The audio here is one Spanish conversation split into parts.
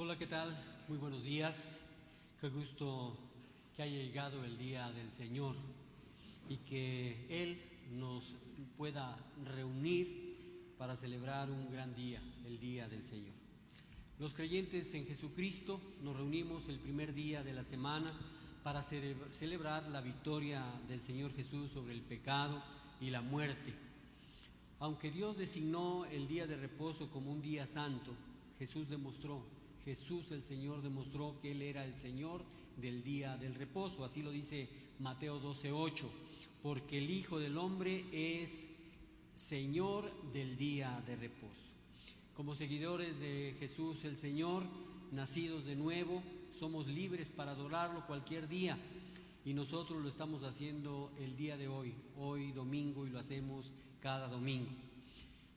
Hola, ¿qué tal? Muy buenos días. Qué gusto que haya llegado el día del Señor y que Él nos pueda reunir para celebrar un gran día, el día del Señor. Los creyentes en Jesucristo nos reunimos el primer día de la semana para celebrar la victoria del Señor Jesús sobre el pecado y la muerte. Aunque Dios designó el día de reposo como un día santo, Jesús el Señor demostró que Él era el Señor del día del reposo. Así lo dice Mateo 12:8, porque el Hijo del Hombre es Señor del día de reposo. Como seguidores de Jesús el Señor, nacidos de nuevo, somos libres para adorarlo cualquier día, y nosotros lo estamos haciendo el día de hoy domingo, y lo hacemos cada domingo.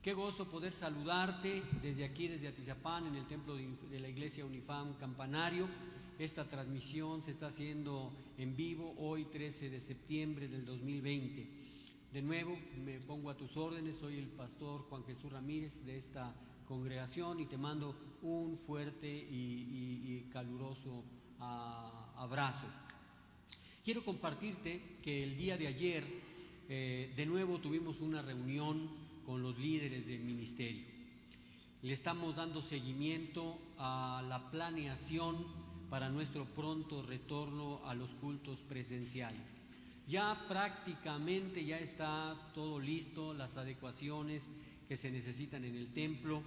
Qué gozo poder saludarte desde aquí, desde Atizapán, en el templo de la iglesia Unifam Campanario. Esta transmisión se está haciendo en vivo hoy 13 de septiembre del 2020. De nuevo me pongo a tus órdenes, soy el pastor Juan Jesús Ramírez de esta congregación y te mando un fuerte y caluroso abrazo. Quiero compartirte que el día de ayer de nuevo tuvimos una reunión con los líderes del ministerio. Le estamos dando seguimiento a la planeación para nuestro pronto retorno a los cultos presenciales. Ya prácticamente ya está todo listo, las adecuaciones que se necesitan en el templo,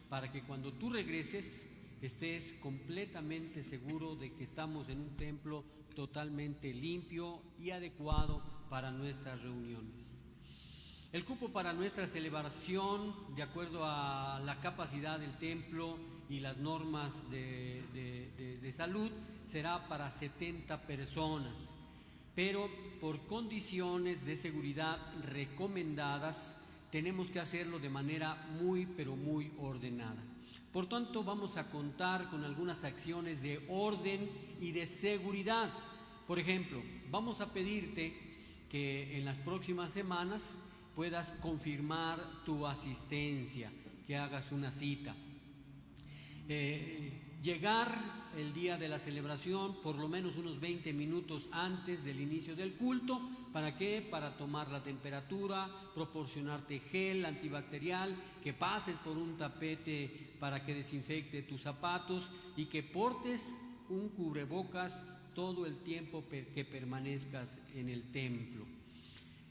para que cuando tú regreses estés completamente seguro de que estamos en un templo totalmente limpio y adecuado para nuestras reuniones. El cupo para nuestra celebración, de acuerdo a la capacidad del templo y las normas de salud, será para 70 personas, pero por condiciones de seguridad recomendadas tenemos que hacerlo de manera muy ordenada. Por tanto, vamos a contar con algunas acciones de orden y de seguridad. Por ejemplo, vamos a pedirte que en las próximas semanas puedas confirmar tu asistencia, que hagas una cita. Llegar el día de la celebración por lo menos unos 20 minutos antes del inicio del culto. ¿Para qué? Para tomar la temperatura, proporcionarte gel antibacterial, que pases por un tapete para que desinfecte tus zapatos y que portes un cubrebocas todo el tiempo que permanezcas en el templo.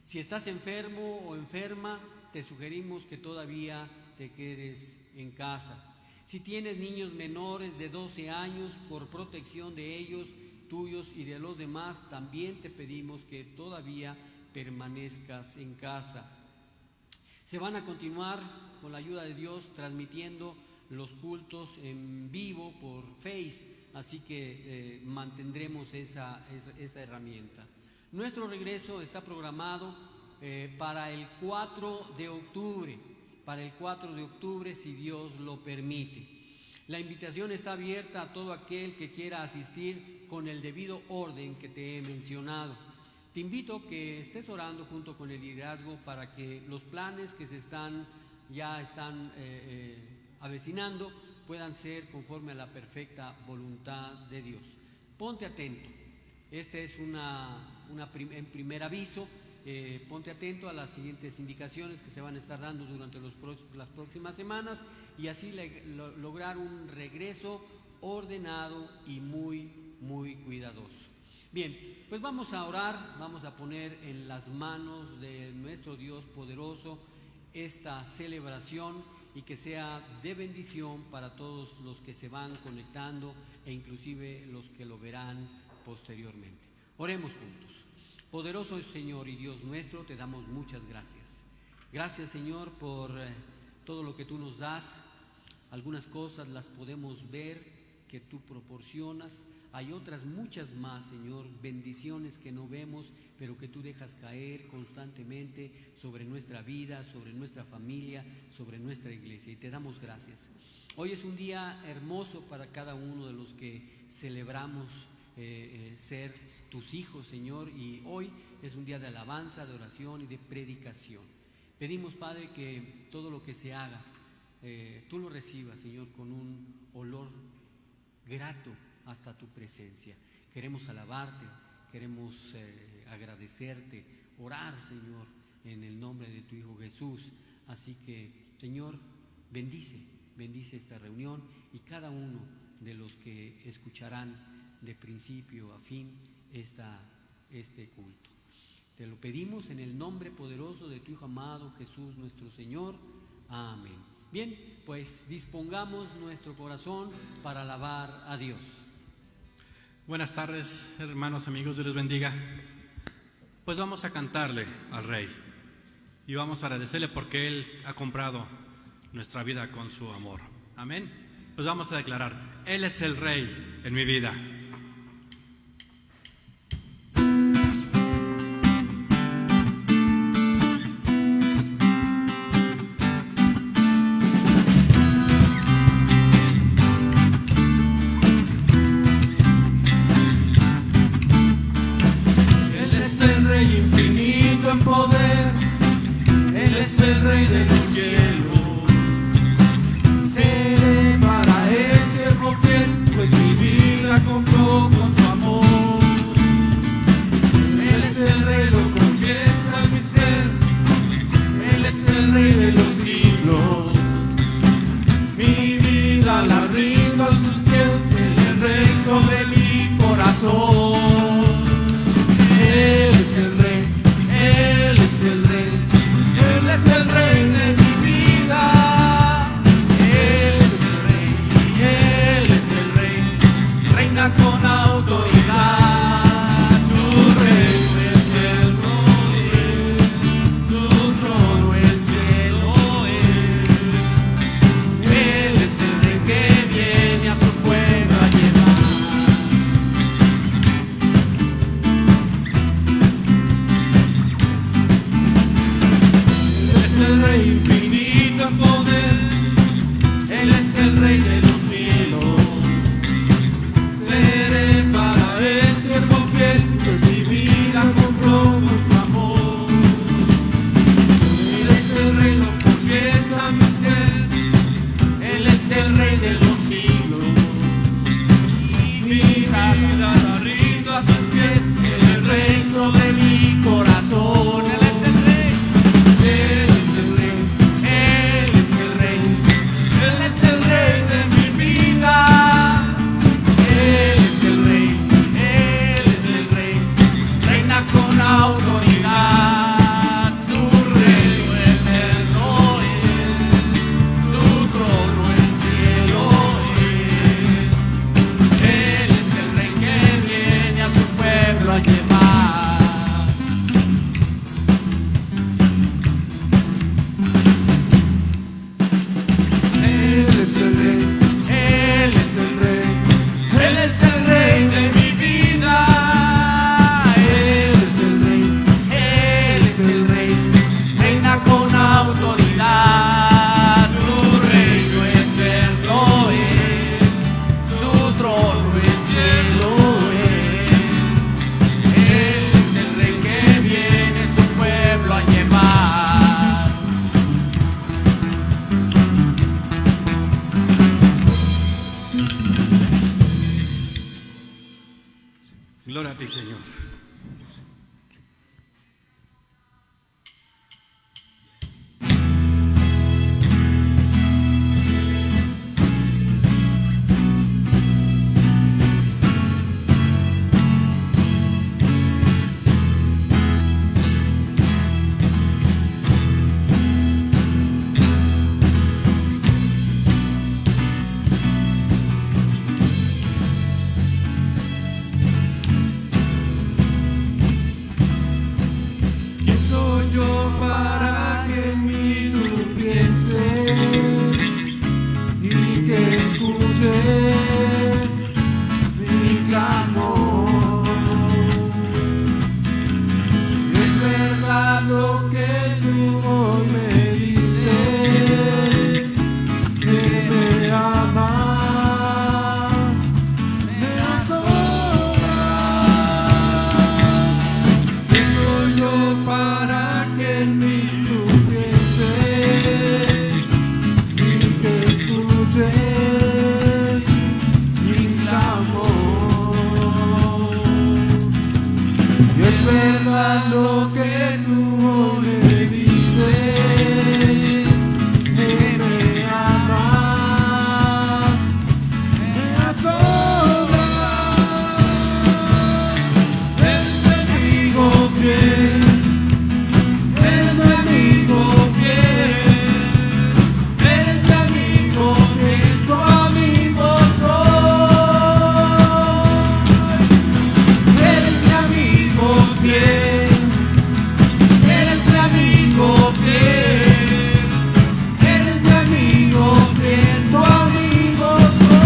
Si estás enfermo o enferma, te sugerimos que todavía te quedes en casa. Si tienes niños menores de 12 años, por protección de ellos, tuyos y de los demás, también te pedimos que todavía permanezcas en casa. Se van a continuar, con la ayuda de Dios, transmitiendo los cultos en vivo por Face, así que mantendremos esa herramienta. Nuestro regreso está programado para el 4 de octubre, si Dios lo permite. La invitación está abierta a todo aquel que quiera asistir con el debido orden que te he mencionado. Te invito a que estés orando junto con el liderazgo para que los planes que ya están avecinando puedan ser conforme a la perfecta voluntad de Dios. Ponte atento. Este es en primer aviso. Ponte atento a las siguientes indicaciones que se van a estar dando durante las próximas semanas, y así lograr un regreso ordenado y muy cuidadoso. Bien, pues vamos a orar, vamos a poner en las manos de nuestro Dios poderoso esta celebración, y que sea de bendición para todos los que se van conectando e inclusive los que lo verán posteriormente. Oremos juntos. Poderoso Señor y Dios nuestro, te damos muchas gracias. Gracias, Señor, por todo lo que tú nos das. Algunas cosas las podemos ver que tú proporcionas. Hay otras muchas más, Señor, bendiciones que no vemos, pero que tú dejas caer constantemente sobre nuestra vida, sobre nuestra familia, sobre nuestra iglesia. Y te damos gracias. Hoy es un día hermoso para cada uno de los que celebramos ser tus hijos, Señor, y hoy es un día de alabanza, de oración y de predicación. Pedimos, Padre, que todo lo que se haga, tú lo recibas, Señor, con un olor grato hasta tu presencia. Queremos alabarte, queremos agradecerte, orar, Señor, en el nombre de tu Hijo Jesús. Así que, Señor, bendice esta reunión y cada uno de los que escucharán de principio a fin este culto. Te lo pedimos en el nombre poderoso de tu Hijo amado Jesús nuestro Señor. Amén. Bien, pues dispongamos nuestro corazón para alabar a Dios. Buenas tardes, hermanos, amigos, Dios les bendiga. Pues vamos a cantarle al Rey y vamos a agradecerle porque Él ha comprado nuestra vida con su amor. Amén. Pues vamos a declarar: Él es el Rey en mi vida. En poder, Él es el Rey de los cielos. Seré para Él siervo fiel, pues mi vida compró con su amor. Él es el Rey, lo confiesa mi ser. Él es el Rey de los siglos. Mi vida la rindo a sus pies. Él es Rey sobre mi corazón. Él es el Rey. Él es el Rey, Él es el Rey de mi vida. Él es el Rey, Él es el Rey, reina con autoridad. Tu reino eterno es, tu trono el cielo es. Él es el Rey que viene a su pueblo a llevar. El Rey infinito en poder, Él es el Rey de los cielos. Seré para Él siervo fiel, pues mi vida compró con su amor. Él es el Rey, lo confiesa mi ser. Él es el Rey de los siglos. Mi vida la rindo a sus pies. Él es Rey sobre mi corazón. Él es el Rey. Él es el Rey de mi vida. Él es el Rey, reina con autoridad. Su reino eterno es, su trono el cielo es. Él es el Rey que viene a su pueblo a llevar. Él es el Rey, Él es el Rey, Él es el Rey de mi vida. Él es el Rey, Él es el Rey, reina con autoridad. Su reino eterno es, su trono el cielo es. Él es el Rey que viene a su pueblo a llevar. Gloria a ti, Señor. verdad lo que tú hoy me dices, que me amas, me asombras. Eres mi amigo fiel, eres mi amigo fiel, eres mi amigo fiel, tu amigo soy. Eres mi amigo fiel, eres mi amigo fiel, eres mi amigo fiel, tu amigo soy.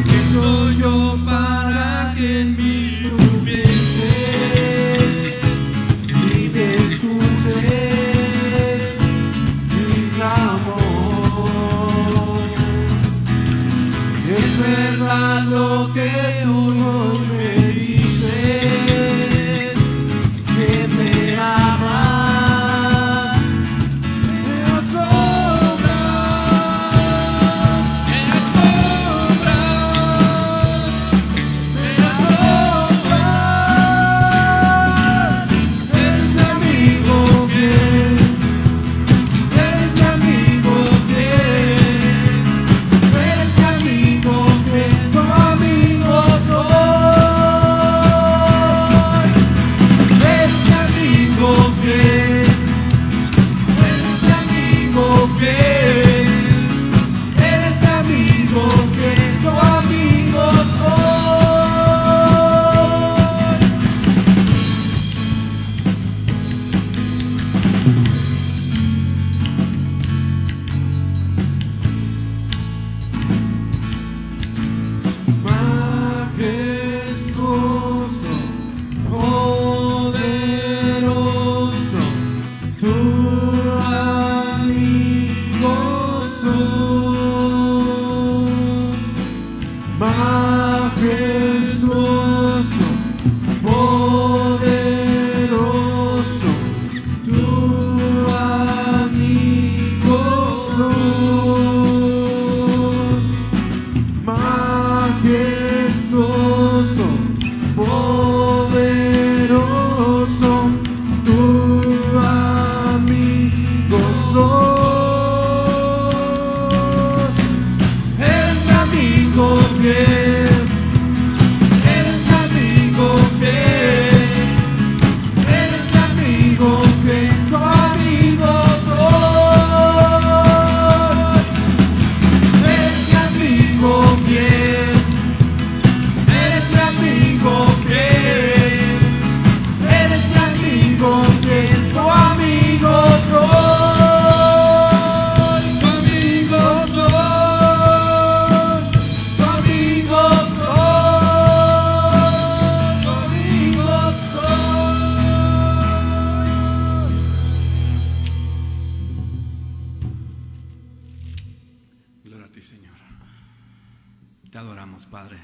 ¿Qué soy yo para que en mí tú pienses y me escuches mi clamor? Es verdad lo que tú hoy me dices, que me amas, me asombras, me asombras. Eres mi amigo fiel, eres mi amigo fiel, eres mi amigo fiel, tu amigo soy. Eres mi amigo fiel, eres mi amigo fiel, eres mi amigo fiel, tu amigo soy. Majestuoso, poderoso, tu amigo soy. Majestuoso, poderoso, tu amigo soy. Majestuoso, poderoso, tu amigo soy. Eres mi amigo fiel, eres mi amigo fiel, eres mi amigo fiel, tu amigo soy. Eres mi amigo fiel, eres mi amigo fiel, eres mi amigo fiel, tu amigo soy. Tu amigo soy, tu amigo soy, tu amigo soy. Gloria a ti, Señor. Te adoramos, Padre.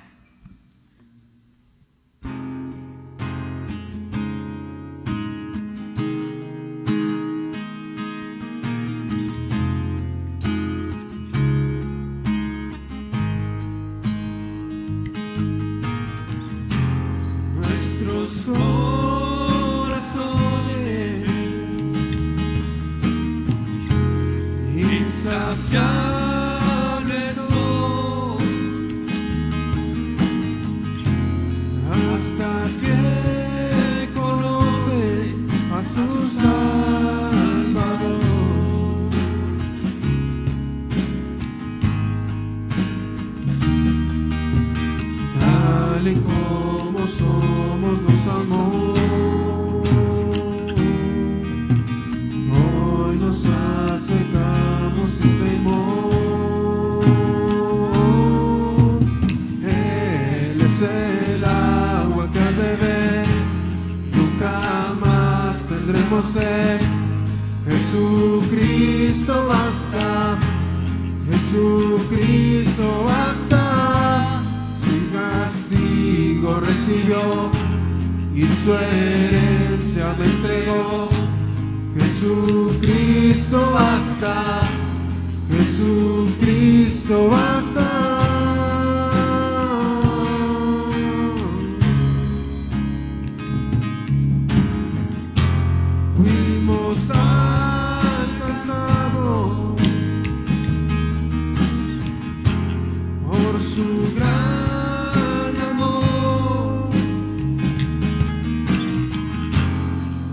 Nuestros corazones insaciables son, hasta que conoce a su Salvador. Tal y como somos nos amó, hoy nos acercamos sin temor. Él es el agua que al beber nunca más tendremos sed. Jesucristo basta, Jesucristo basta. Su castigo recibió y su herencia me entregó. Jesucristo basta, Jesucristo basta. su gran amor.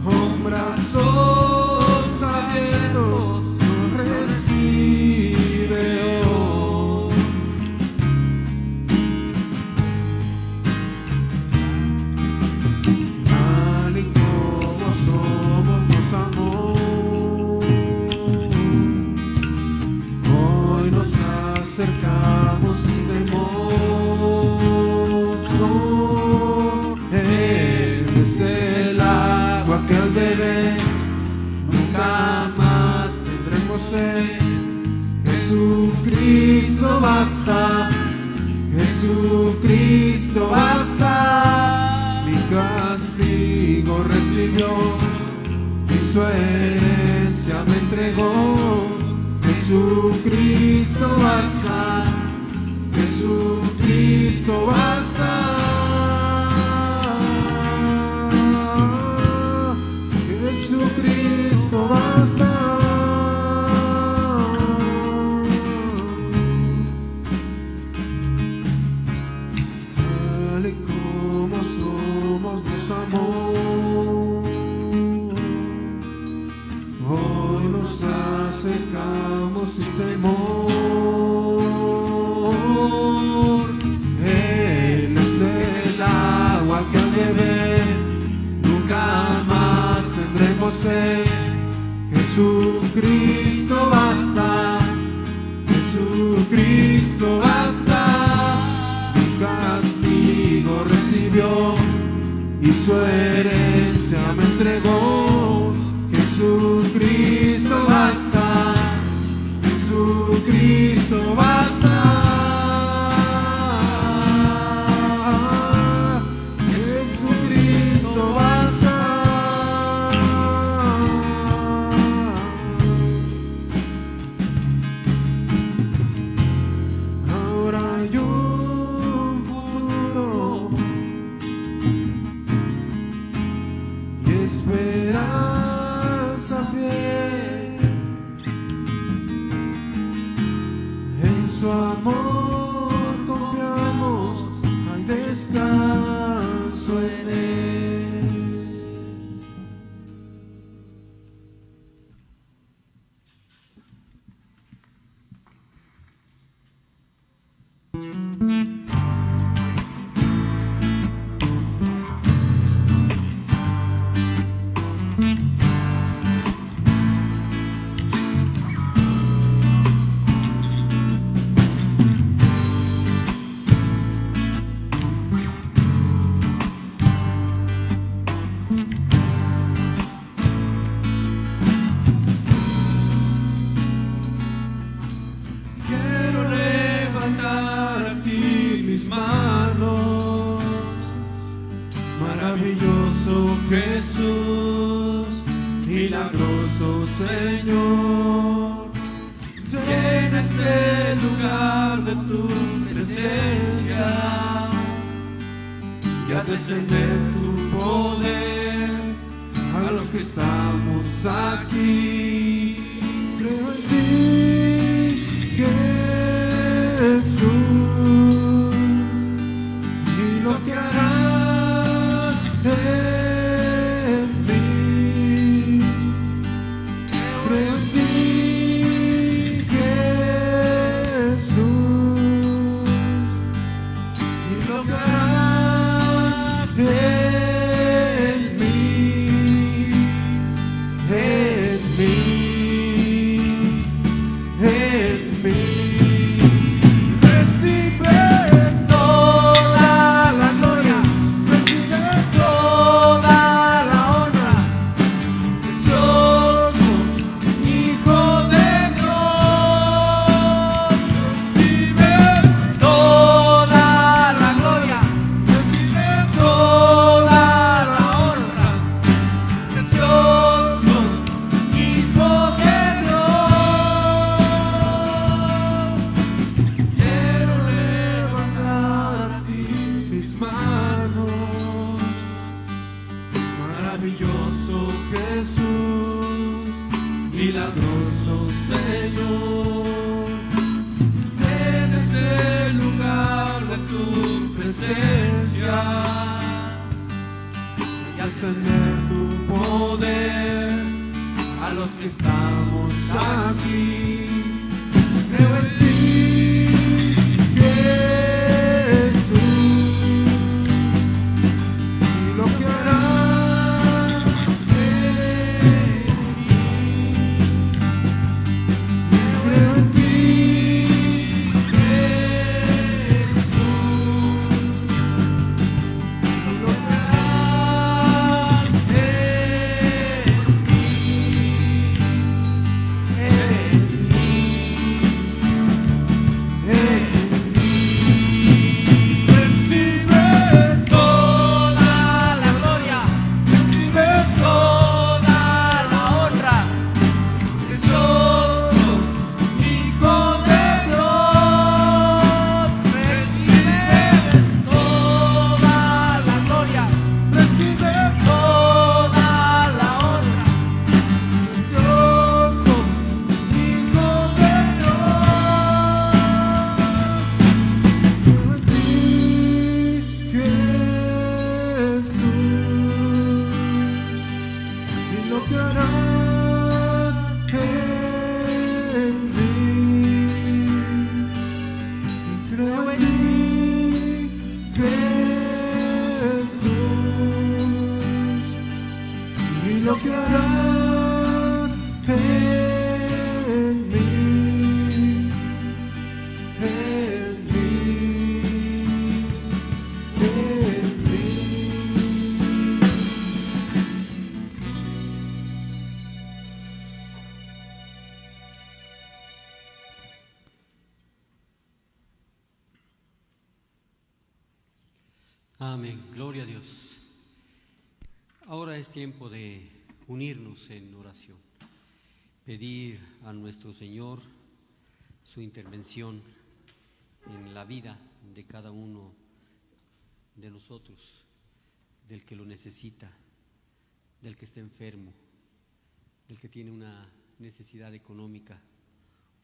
Con brazos abiertos nos recibe hoy. Tal y como somos nos amó. Hoy nos acercamos sin temor. Él es el agua que al beber nunca más tendremos sed. Jesucristo basta, Jesucristo basta. Mi castigo recibió y su herencia me entregó. Jesucristo basta, Jesucristo basta. Jesucristo basta. Tal y como somos nos amó. Hoy nos acercamos sin temor. Él es el agua que al beber nunca más tendremos sed. Jesucristo basta, Jesucristo basta. Mi castigo recibió y su herencia me entregó. Jesucristo basta, Jesucristo basta. Jesucristo basta. Ahora hay un futuro y esperanza fiel. En su amor confiamos, hay descanso en él. Quiero levantar a ti mis manos, maravilloso Jesús, milagroso Señor. Llena este lugar de tu presencia y haz descender tu poder a los que estamos aquí. Creo en ti, Jesús, y lo que harás en mí. Creo en ti, Jesús, y lo que harás en mí, en mí, en mí. Recibe toda la gloria, recibe toda la honra. Precioso Hijo de Dios, recibe toda la gloria, recibe toda la honra. Precioso Hijo de Dios. encender tu poder a los que estamos aquí. Creo en ti, Jesús, y lo que harás en mí. Creo en ti, Jesús, y lo que harás en mí. Amén, gloria a Dios. Ahora es tiempo de unirnos en oración, pedir a nuestro Señor su intervención en la vida de cada uno de nosotros, del que lo necesita, del que está enfermo, del que tiene una necesidad económica,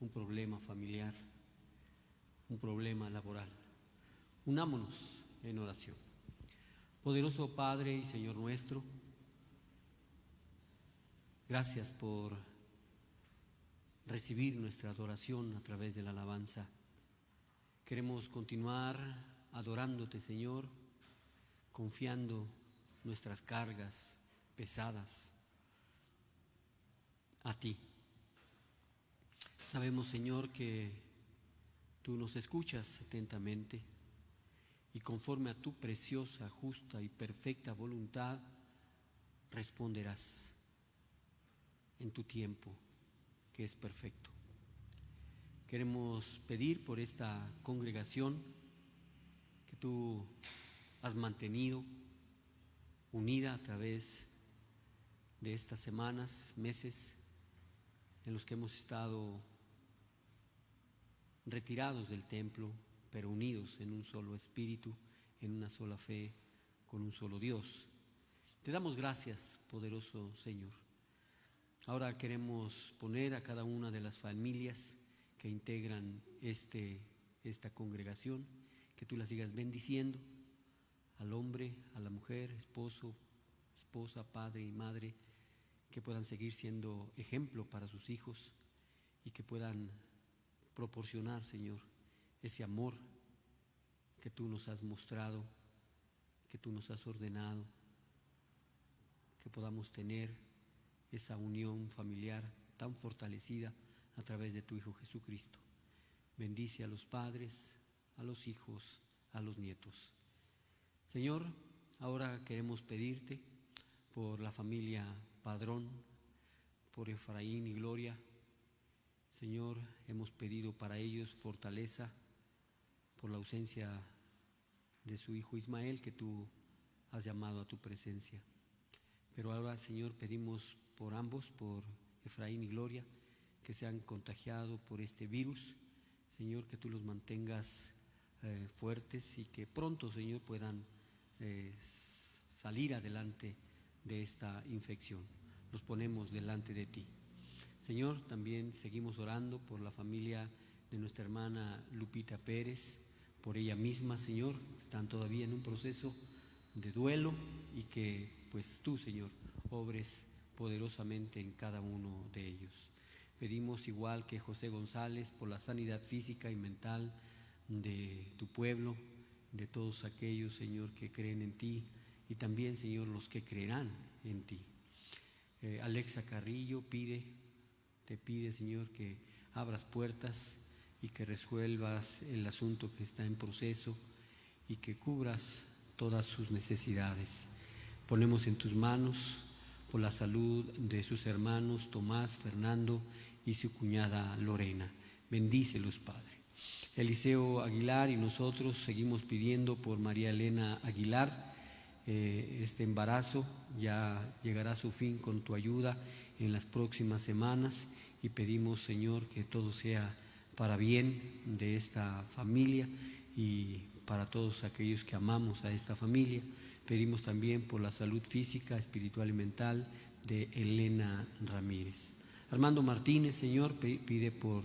un problema familiar, un problema laboral. Unámonos en oración. Poderoso Padre y Señor nuestro, gracias por recibir nuestra adoración a través de la alabanza. Queremos continuar adorándote, Señor, confiando nuestras cargas pesadas a ti. Sabemos, Señor, que tú nos escuchas atentamente y conforme a tu preciosa, justa y perfecta voluntad responderás en tu tiempo, que es perfecto. Queremos pedir por esta congregación que tú has mantenido unida a través de estas semanas, meses en los que hemos estado retirados del templo, pero unidos en un solo espíritu, en una sola fe, con un solo Dios. Te damos gracias, poderoso Señor. Ahora queremos poner a cada una de las familias que integran esta congregación, que tú las sigas bendiciendo, al hombre, a la mujer, esposo, esposa, padre y madre, que puedan seguir siendo ejemplo para sus hijos y que puedan proporcionar, Señor, ese amor que tú nos has mostrado, que tú nos has ordenado, que podamos tener esa unión familiar tan fortalecida a través de tu Hijo Jesucristo. Bendice a los padres, a los hijos, a los nietos. Señor, ahora queremos pedirte por la familia Padrón, por Efraín y Gloria. Señor, hemos pedido para ellos fortaleza por la ausencia de su hijo Ismael, que tú has llamado a tu presencia. Pero ahora, Señor, pedimos por ambos, por Efraín y Gloria, que se han contagiado por este virus. Señor, que tú los mantengas fuertes y que pronto, Señor, puedan salir adelante de esta infección. Los ponemos delante de ti. Señor, también seguimos orando por la familia de nuestra hermana Lupita Pérez, por ella misma, Señor. Están todavía en un proceso de duelo y que pues tú, Señor, obres poderosamente en cada uno de ellos. Pedimos, igual que José González, por la sanidad física y mental de tu pueblo, de todos aquellos, Señor, que creen en ti y también, Señor, los que creerán en ti. Alexa Carrillo te pide, Señor, que abras puertas y que resuelvas el asunto que está en proceso y que cubras todas sus necesidades. Ponemos en tus manos por la salud de sus hermanos Tomás, Fernando y su cuñada Lorena. Bendícelos, Padre. Eliseo Aguilar y nosotros seguimos pidiendo por María Elena Aguilar. Este embarazo ya llegará a su fin con tu ayuda en las próximas semanas y pedimos, Señor, que todo sea para bien de esta familia y para todos aquellos que amamos a esta familia. Pedimos también por la salud física, espiritual y mental de Elena Ramírez. Armando Martínez, Señor, pide por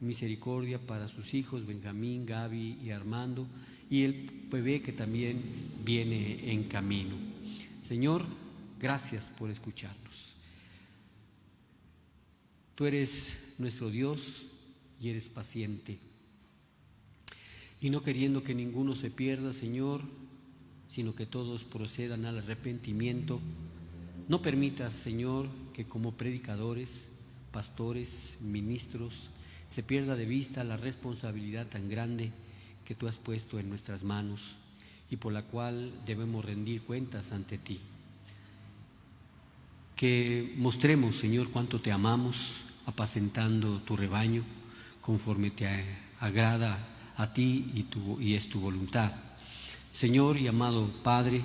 misericordia para sus hijos Benjamín, Gaby y Armando y el bebé que también viene en camino. Señor, gracias por escucharnos. Tú eres nuestro Dios y eres paciente. Y no queriendo que ninguno se pierda, Señor, sino que todos procedan al arrepentimiento, no permitas, Señor, que como predicadores, pastores, ministros, se pierda de vista la responsabilidad tan grande que tú has puesto en nuestras manos y por la cual debemos rendir cuentas ante ti. Que mostremos, Señor, cuánto te amamos, apacentando tu rebaño conforme te agrada a ti y es tu voluntad. Señor y amado Padre,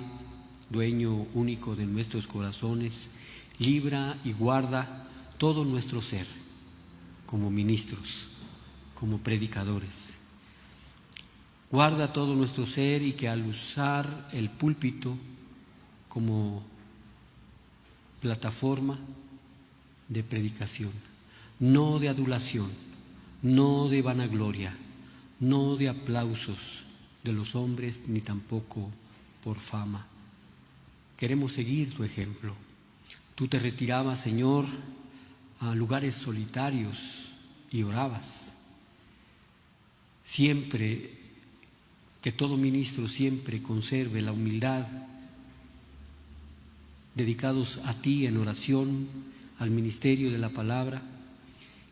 dueño único de nuestros corazones, libra y guarda todo nuestro ser, como ministros, como predicadores. Guarda todo nuestro ser y que al usar el púlpito como plataforma de predicación, no de adulación, no de vanagloria, no de aplausos de los hombres, ni tampoco por fama. Queremos seguir tu ejemplo. Tú te retirabas, Señor, a lugares solitarios y orabas. Siempre, que todo ministro siempre conserve la humildad, dedicados a ti en oración, al ministerio de la palabra,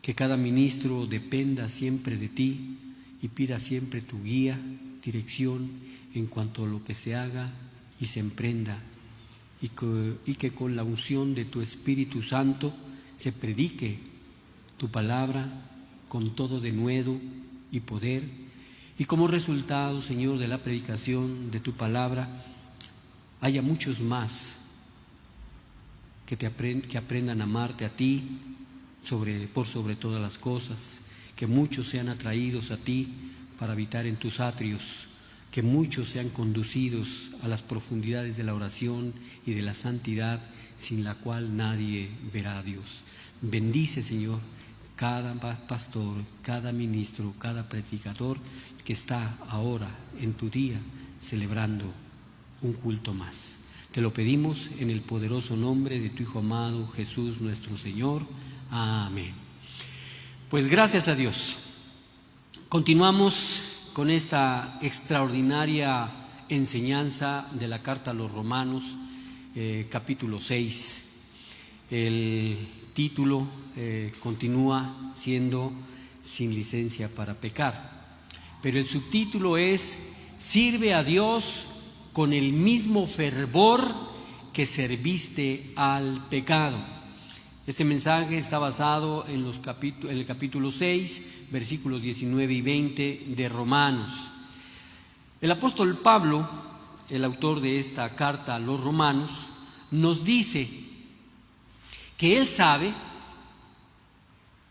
que cada ministro dependa siempre de ti y pida siempre tu guía, dirección en cuanto a lo que se haga y se emprenda, y que con la unción de tu Espíritu Santo se predique tu palabra con todo denuedo y poder, y como resultado, Señor, de la predicación de tu palabra, haya muchos más que aprendan a amarte a ti por sobre todas las cosas, que muchos sean atraídos a ti para habitar en tus atrios, que muchos sean conducidos a las profundidades de la oración y de la santidad, sin la cual nadie verá a Dios. Bendice, Señor, cada pastor, cada ministro, cada predicador que está ahora en tu día celebrando un culto más. Te lo pedimos en el poderoso nombre de tu Hijo amado, Jesús nuestro Señor. Amén. Pues gracias a Dios. Continuamos con esta extraordinaria enseñanza de la carta a los Romanos, capítulo 6. El título continúa siendo Sin licencia para pecar, pero el subtítulo es Sirve a Dios con el mismo fervor que serviste al pecado. Este mensaje está basado en el capítulo 6, versículos 19 y 20 de Romanos. El apóstol Pablo, el autor de esta carta a los Romanos, nos dice que él sabe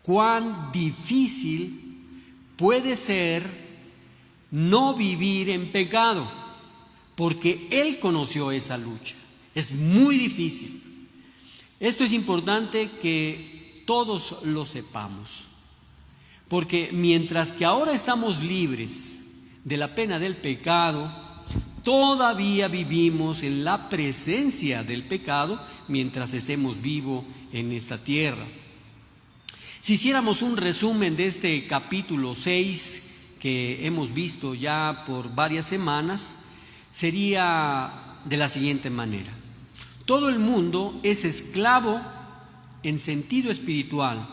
cuán difícil puede ser no vivir en pecado, porque él conoció esa lucha. Es muy difícil. Esto es importante que todos lo sepamos, porque mientras que ahora estamos libres de la pena del pecado, todavía vivimos en la presencia del pecado mientras estemos vivos en esta tierra. Si hiciéramos un resumen de este capítulo 6 que hemos visto ya por varias semanas, sería de la siguiente manera. Todo el mundo es esclavo en sentido espiritual.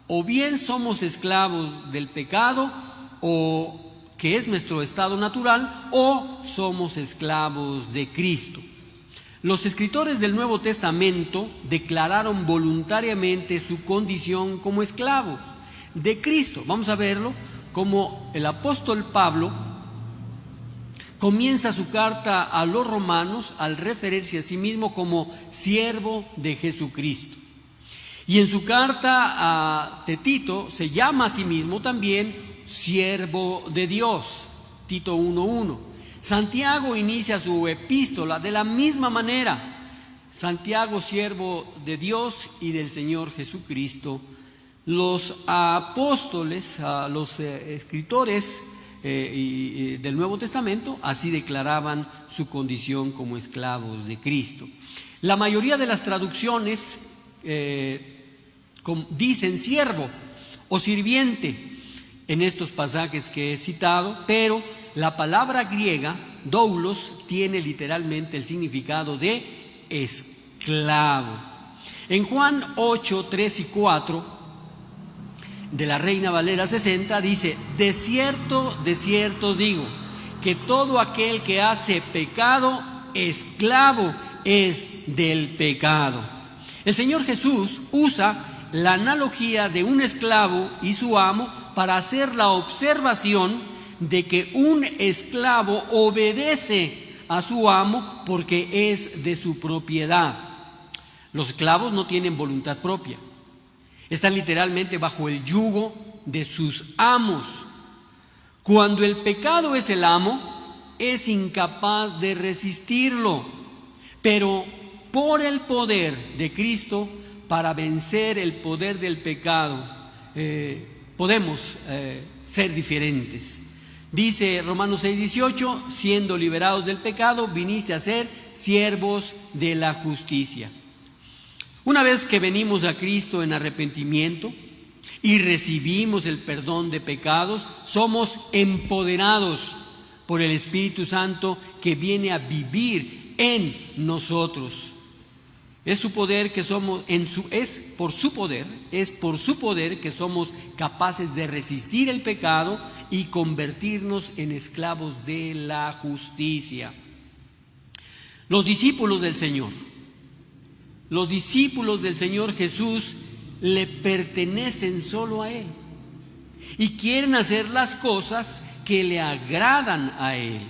O bien somos esclavos del pecado, o que es nuestro estado natural, o somos esclavos de Cristo. Los escritores del Nuevo Testamento declararon voluntariamente su condición como esclavos de Cristo. Vamos a verlo como el apóstol Pablo comienza su carta a los romanos al referirse a sí mismo como siervo de Jesucristo. Y en su carta a Tito se llama a sí mismo también siervo de Dios, Tito 1:1. Santiago inicia su epístola de la misma manera. Santiago, siervo de Dios y del Señor Jesucristo. Los apóstoles, los escritores del Nuevo Testamento así declaraban su condición como esclavos de Cristo. La mayoría de las traducciones dicen siervo o sirviente en estos pasajes que he citado, pero la palabra griega, doulos, tiene literalmente el significado de esclavo. En Juan 8, 3 y 4, de la Reina Valera 60, dice: de cierto os digo, que todo aquel que hace pecado, esclavo es del pecado. El Señor Jesús usa la analogía de un esclavo y su amo para hacer la observación de que un esclavo obedece a su amo porque es de su propiedad. Los esclavos no tienen voluntad propia, están literalmente bajo el yugo de sus amos. Cuando el pecado es el amo, es incapaz de resistirlo, pero por el poder de Cristo, para vencer el poder del pecado, podemos ser diferentes. Dice Romanos 6:18, siendo liberados del pecado, viniste a ser siervos de la justicia. Una vez que venimos a Cristo en arrepentimiento y recibimos el perdón de pecados, somos empoderados por el Espíritu Santo que viene a vivir en nosotros. Es su poder que somos, es por su poder que somos capaces de resistir el pecado y convertirnos en esclavos de la justicia. Los discípulos del Señor Jesús le pertenecen solo a Él y quieren hacer las cosas que le agradan a Él.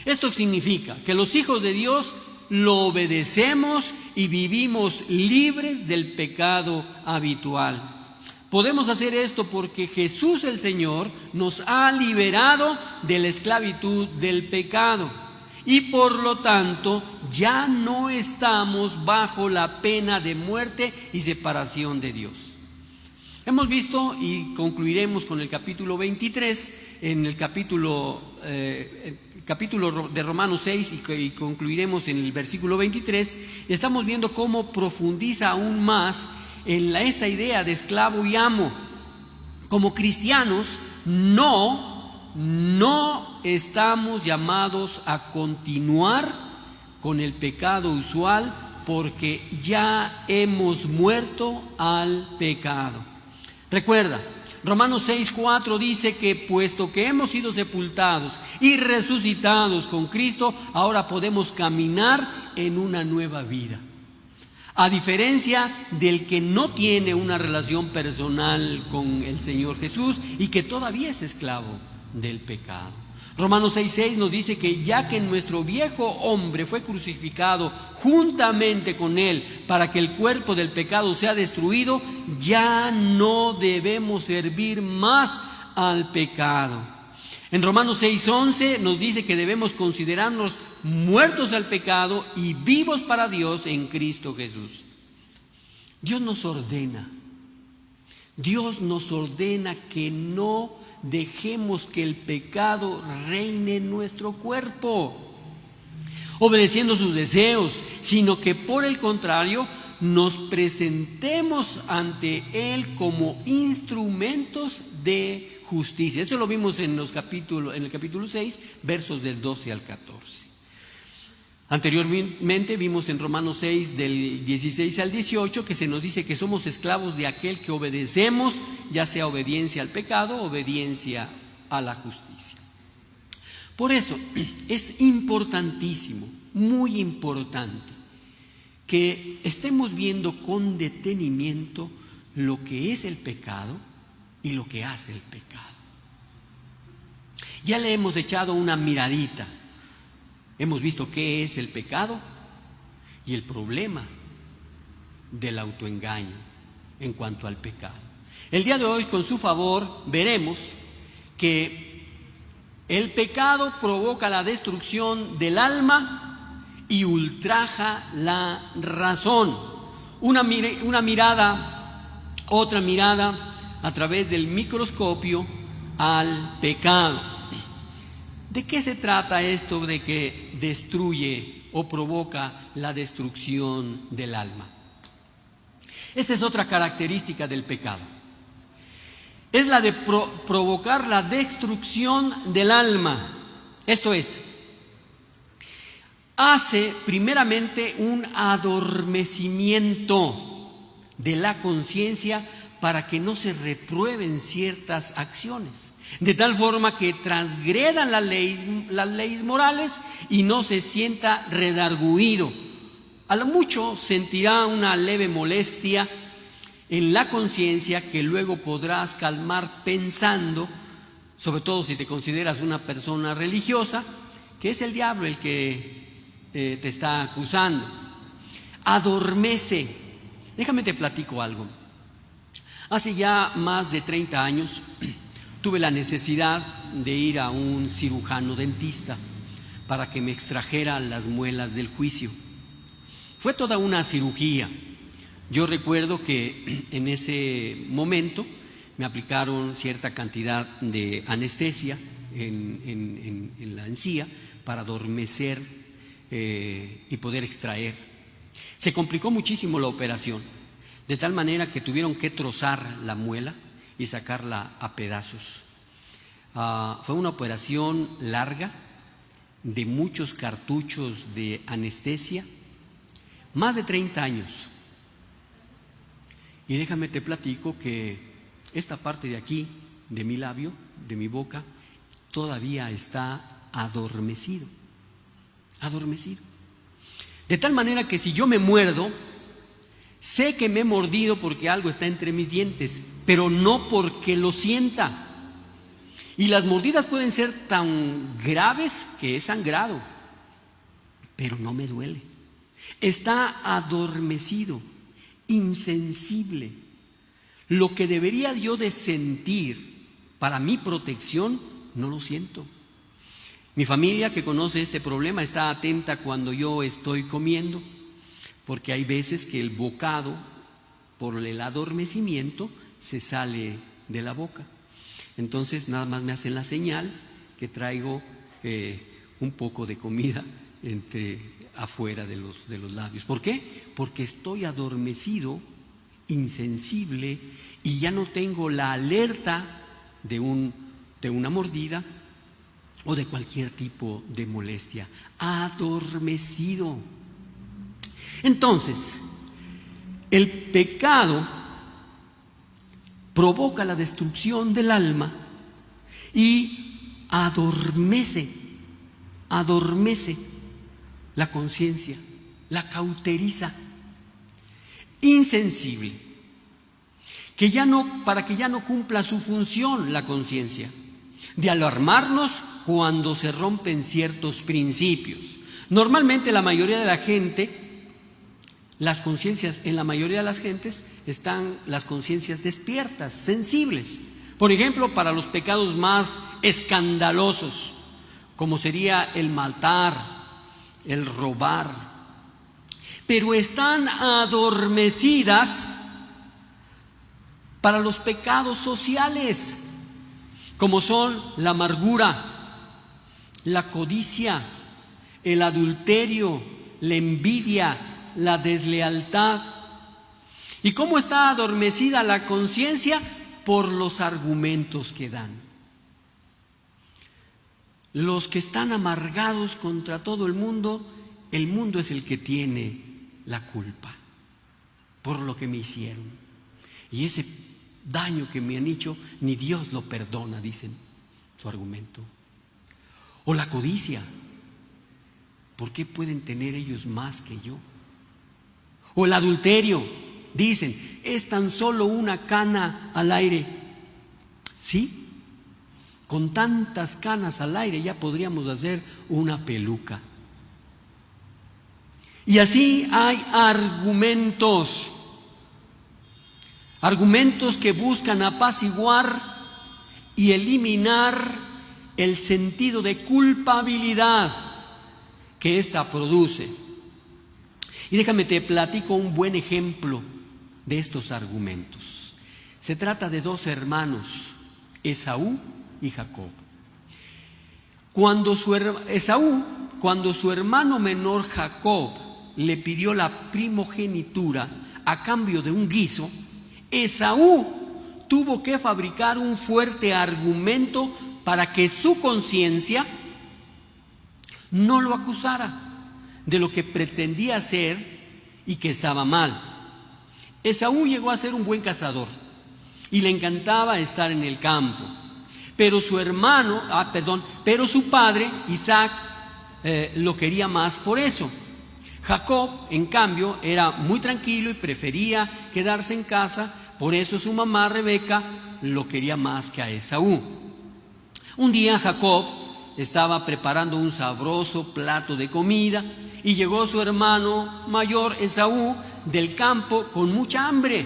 Esto significa que los hijos de Dios lo obedecemos y vivimos libres del pecado habitual. Podemos hacer esto porque Jesús el Señor nos ha liberado de la esclavitud del pecado y por lo tanto ya no estamos bajo la pena de muerte y separación de Dios. Hemos visto y concluiremos con el capítulo 23, en el capítulo de Romanos 6 y concluiremos en el versículo 23, estamos viendo cómo profundiza aún más en esta idea de esclavo y amo. Como cristianos no estamos llamados a continuar con el pecado usual porque ya hemos muerto al pecado. Recuerda, Romanos 6:4 dice que puesto que hemos sido sepultados y resucitados con Cristo, ahora podemos caminar en una nueva vida. A diferencia del que no tiene una relación personal con el Señor Jesús y que todavía es esclavo del pecado. Romanos 6:6 nos dice que ya que nuestro viejo hombre fue crucificado juntamente con él para que el cuerpo del pecado sea destruido, ya no debemos servir más al pecado. En Romanos 6:11 nos dice que debemos considerarnos muertos al pecado y vivos para Dios en Cristo Jesús. Dios nos ordena que no dejemos que el pecado reine en nuestro cuerpo. obedeciendo sus deseos, sino que por el contrario nos presentemos ante Él como instrumentos de justicia. Eso lo vimos en el capítulo 6, versos del 12 al 14. Anteriormente vimos en Romanos 6, del 16 al 18, que se nos dice que somos esclavos de aquel que obedecemos, ya sea obediencia al pecado, obediencia a la justicia. Por eso es importantísimo, muy importante, que estemos viendo con detenimiento lo que es el pecado y lo que hace el pecado. Ya le hemos echado una miradita. Hemos visto qué es el pecado y el problema del autoengaño en cuanto al pecado. El día de hoy, con su favor, veremos que el pecado provoca la destrucción del alma y ultraja la razón. Otra mirada a través del microscopio al pecado. ¿De qué se trata esto de que destruye o provoca la destrucción del alma? Esta es otra característica del pecado. Es la de provocar la destrucción del alma. Esto es, hace primeramente un adormecimiento de la conciencia para que no se reprueben ciertas acciones, de tal forma que transgredan las leyes morales y no se sienta redarguido. A lo mucho sentirá una leve molestia en la conciencia que luego podrás calmar pensando, sobre todo si te consideras una persona religiosa, que es el diablo el que te está acusando. Adormece. Déjame te platico algo. Hace ya más de 30 años tuve la necesidad de ir a un cirujano dentista para que me extrajera las muelas del juicio. Fue toda una cirugía. Yo recuerdo que en ese momento me aplicaron cierta cantidad de anestesia en la encía para adormecer y poder extraer. Se complicó muchísimo la operación, de tal manera que tuvieron que trozar la muela y sacarla a pedazos. Fue una operación larga, de muchos cartuchos de anestesia, más de 30 años. Y déjame te platico que esta parte de aquí, de mi labio, de mi boca, todavía está adormecido. De tal manera que si yo me muerdo, sé que me he mordido porque algo está entre mis dientes, pero no porque lo sienta. Y las mordidas pueden ser tan graves que he sangrado, pero no me duele. Está adormecido, insensible. Lo que debería yo de sentir para mi protección, no lo siento. Mi familia, que conoce este problema, está atenta cuando yo estoy comiendo, porque hay veces que el bocado, por el adormecimiento, se sale de la boca. Entonces nada más me hacen la señal que traigo un poco de comida afuera de los labios. ¿Por qué? Porque estoy adormecido, insensible, y ya no tengo la alerta de una mordida o de cualquier tipo de molestia. Adormecido. Entonces, el pecado provoca la destrucción del alma y adormece la conciencia, la cauteriza, insensible, para que ya no cumpla su función la conciencia, de alarmarnos cuando se rompen ciertos principios. Normalmente la mayoría de la gente, en la mayoría de las gentes están las conciencias despiertas, sensibles. Por ejemplo, para los pecados más escandalosos, como sería el matar, el robar, pero están adormecidas para los pecados sociales, como son la amargura, la codicia, el adulterio, la envidia, la deslealtad. ¿Y cómo está adormecida la conciencia? Por los argumentos que dan. Los que están amargados contra todo el mundo es el que tiene la culpa por lo que me hicieron. Y ese daño que me han hecho, ni Dios lo perdona, dicen su argumento. O la codicia. ¿Por qué pueden tener ellos más que yo? O el adulterio. Dicen, es tan solo una cana al aire. ¿Sí? Con tantas canas al aire ya podríamos hacer una peluca. Y así hay argumentos que buscan apaciguar y eliminar el sentido de culpabilidad que ésta produce. Y déjame te platico un buen ejemplo de estos argumentos. Se trata de dos hermanos, Esaú y Jacob. Cuando su hermano menor Jacob le pidió la primogenitura a cambio de un guiso, Esaú tuvo que fabricar un fuerte argumento para que su conciencia no lo acusara de lo que pretendía hacer y que estaba mal. Esaú llegó a ser un buen cazador y le encantaba estar en el campo. Pero su padre, Isaac, lo quería más por eso. Jacob, en cambio, era muy tranquilo y prefería quedarse en casa, por eso su mamá, Rebeca, lo quería más que a Esaú. Un día Jacob estaba preparando un sabroso plato de comida y llegó su hermano mayor, Esaú, del campo con mucha hambre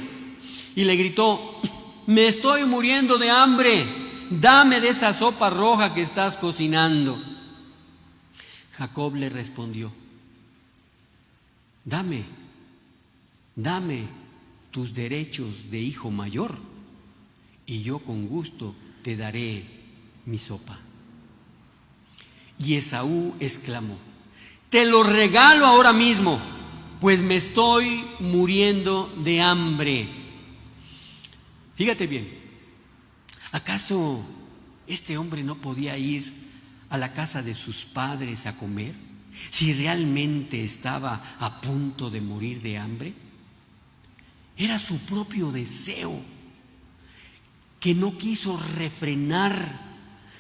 y le gritó: «Me estoy muriendo de hambre. Dame de esa sopa roja que estás cocinando». Jacob le respondió: Dame tus derechos de hijo mayor y yo con gusto te daré mi sopa. Y Esaú exclamó: «Te lo regalo ahora mismo, pues me estoy muriendo de hambre». Fíjate bien, ¿acaso este hombre no podía ir a la casa de sus padres a comer si realmente estaba a punto de morir de hambre? Era su propio deseo que no quiso refrenar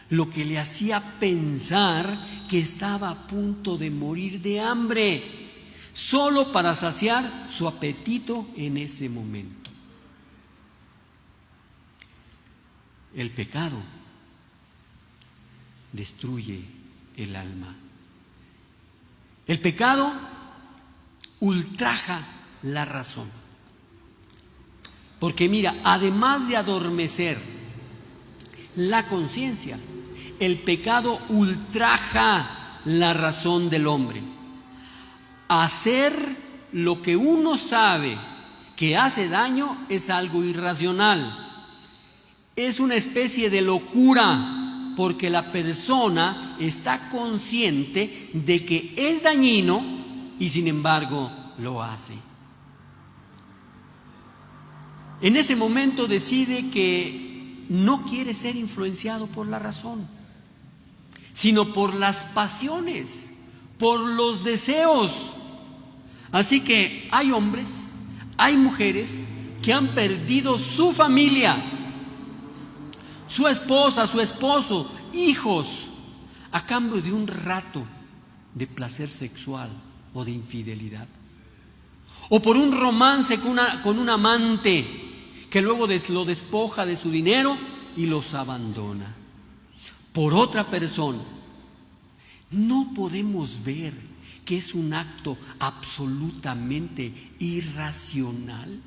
lo que le hacía pensar que estaba a punto de morir de hambre, solo para saciar su apetito en ese momento. El pecado destruye el alma. El pecado ultraja la razón. Porque mira, además de adormecer la conciencia, el pecado ultraja la razón del hombre. Hacer lo que uno sabe que hace daño es algo irracional. Es una especie de locura, porque la persona está consciente de que es dañino y sin embargo lo hace. En ese momento decide que no quiere ser influenciado por la razón, sino por las pasiones, por los deseos. Así que hay hombres, hay mujeres que han perdido su familia, su esposa, su esposo, hijos, a cambio de un rato de placer sexual o de infidelidad. O por un romance con un amante que luego lo despoja de su dinero y los abandona. Por otra persona. No podemos ver que es un acto absolutamente irracional.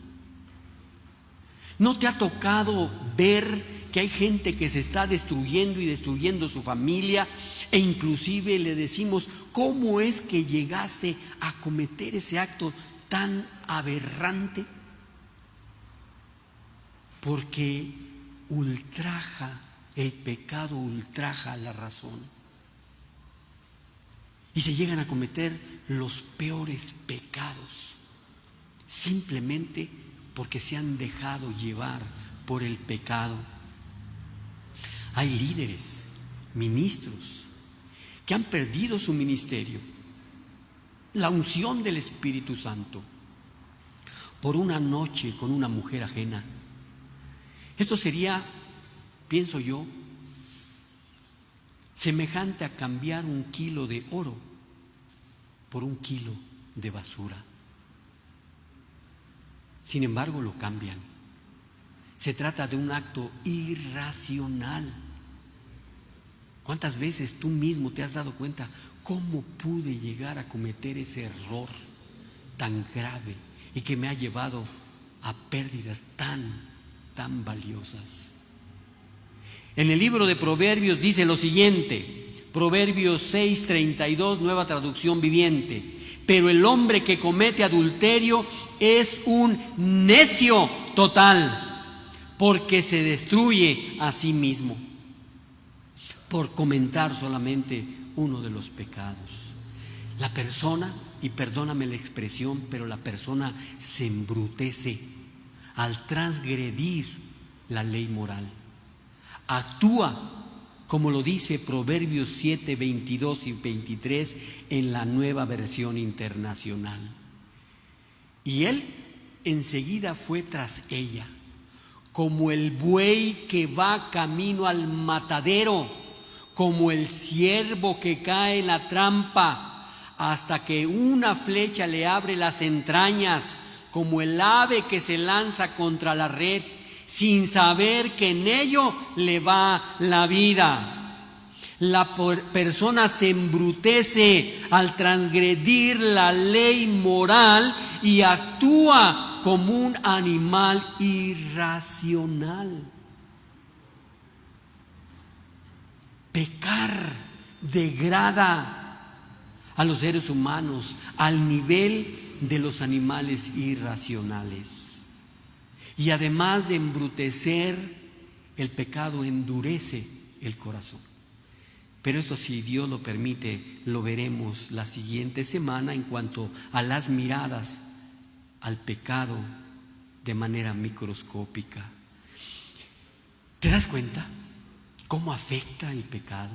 ¿No te ha tocado ver que hay gente que se está destruyendo y destruyendo su familia e inclusive le decimos: ¿cómo es que llegaste a cometer ese acto tan aberrante? Porque el pecado ultraja la razón. y se llegan a cometer los peores pecados, simplemente porque se han dejado llevar por el pecado. Hay líderes, ministros, que han perdido su ministerio, la unción del Espíritu Santo, por una noche con una mujer ajena. Esto sería, pienso yo, semejante a cambiar 1 kilo de oro por 1 kilo de basura. Sin embargo, lo cambian. Se trata de un acto irracional. ¿Cuántas veces tú mismo te has dado cuenta cómo pude llegar a cometer ese error tan grave y que me ha llevado a pérdidas tan valiosas? En el libro de Proverbios dice lo siguiente, Proverbios 6:32, Nueva Traducción Viviente: pero el hombre que comete adulterio es un necio total, porque se destruye a sí mismo. Por comentar solamente uno de los pecados, la persona, y perdóname la expresión, pero la persona se embrutece al transgredir la ley moral. Actúa, como lo dice Proverbios 7, 22 y 23 en la Nueva Versión Internacional. Y él enseguida fue tras ella, como el buey que va camino al matadero, como el ciervo que cae en la trampa, hasta que una flecha le abre las entrañas, como el ave que se lanza contra la red, sin saber que en ello le va la vida. La persona se embrutece al transgredir la ley moral y actúa como un animal irracional. Pecar degrada a los seres humanos al nivel de los animales irracionales. Y además de embrutecer, el pecado endurece el corazón. Pero esto, si Dios lo permite, lo veremos la siguiente semana en cuanto a las miradas al pecado de manera microscópica. ¿Te das cuenta cómo afecta el pecado?